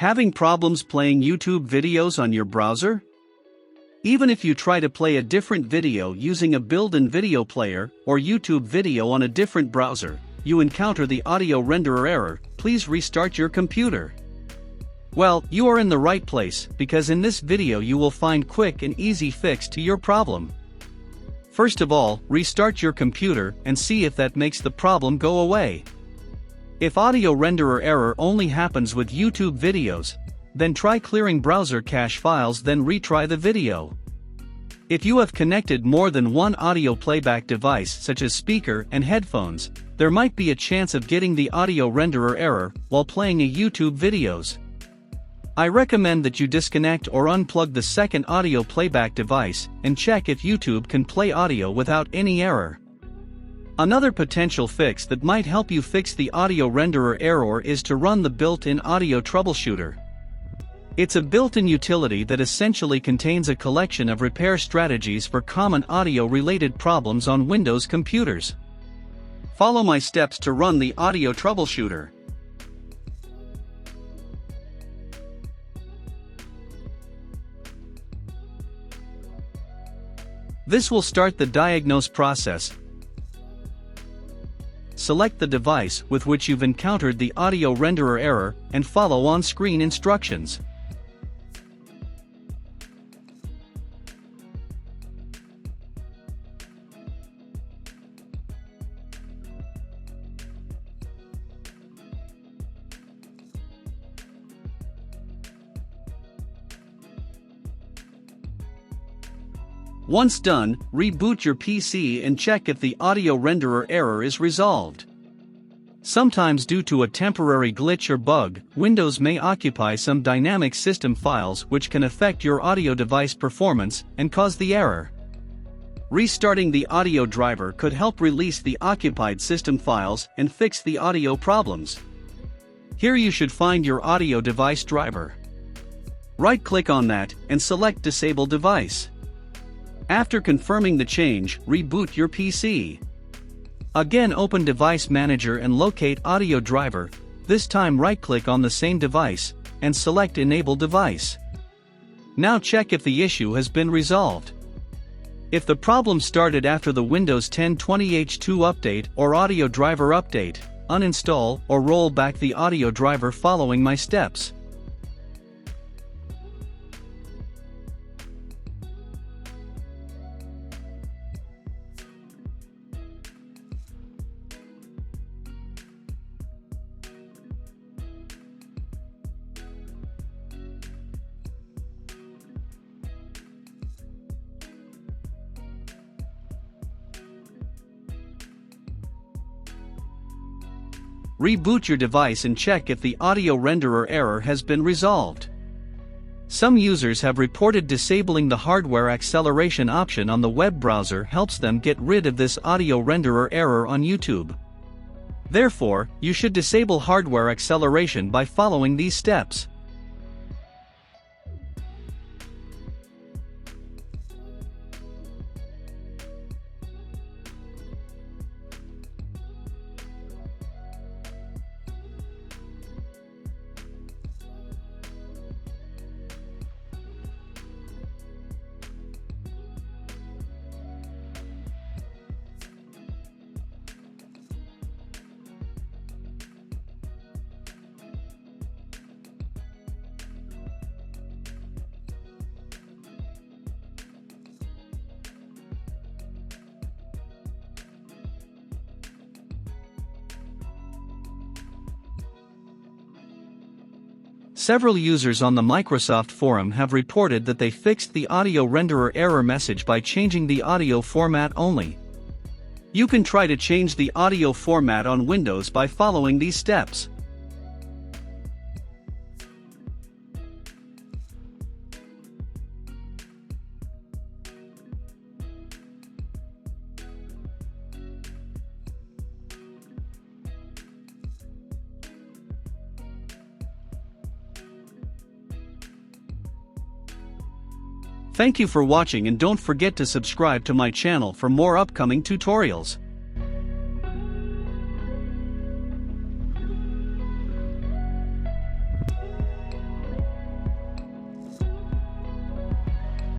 Having problems playing YouTube videos on your browser? Even if you try to play a different video using a built-in video player or YouTube video on a different browser, you encounter the audio renderer error. Please restart your computer. Well, you are in the right place, because in this video you will find quick and easy fix to your problem. First of all, restart your computer and see if that makes the problem go away. If audio renderer error only happens with YouTube videos, then try clearing browser cache files, then retry the video. If you have connected more than one audio playback device such as speaker and headphones, there might be a chance of getting the audio renderer error while playing a YouTube videos. I recommend that you disconnect or unplug the second audio playback device and check if YouTube can play audio without any error. Another potential fix that might help you fix the audio renderer error is to run the built-in audio troubleshooter. It's a built-in utility that essentially contains a collection of repair strategies for common audio-related problems on Windows computers. Follow my steps to run the audio troubleshooter. This will start the diagnose process. Select the device with which you've encountered the audio renderer error and follow on-screen instructions. Once done, reboot your PC and check if the audio renderer error is resolved. Sometimes due to a temporary glitch or bug, Windows may occupy some dynamic system files which can affect your audio device performance and cause the error. Restarting the audio driver could help release the occupied system files and fix the audio problems. Here you should find your audio device driver. Right-click on that and select Disable Device. After confirming the change, reboot your PC. Again, open Device Manager and locate Audio Driver. This time right-click on the same device and select Enable Device. Now check if the issue has been resolved. If the problem started after the Windows 10 20H2 update or audio driver update, uninstall or roll back the audio driver following my steps. Reboot your device and check if the audio renderer error has been resolved. Some users have reported disabling the hardware acceleration option on the web browser helps them get rid of this audio renderer error on YouTube. Therefore, you should disable hardware acceleration by following these steps. Several users on the Microsoft forum have reported that they fixed the audio renderer error message by changing the audio format only. You can try to change the audio format on Windows by following these steps. Thank you for watching, and don't forget to subscribe to my channel for more upcoming tutorials.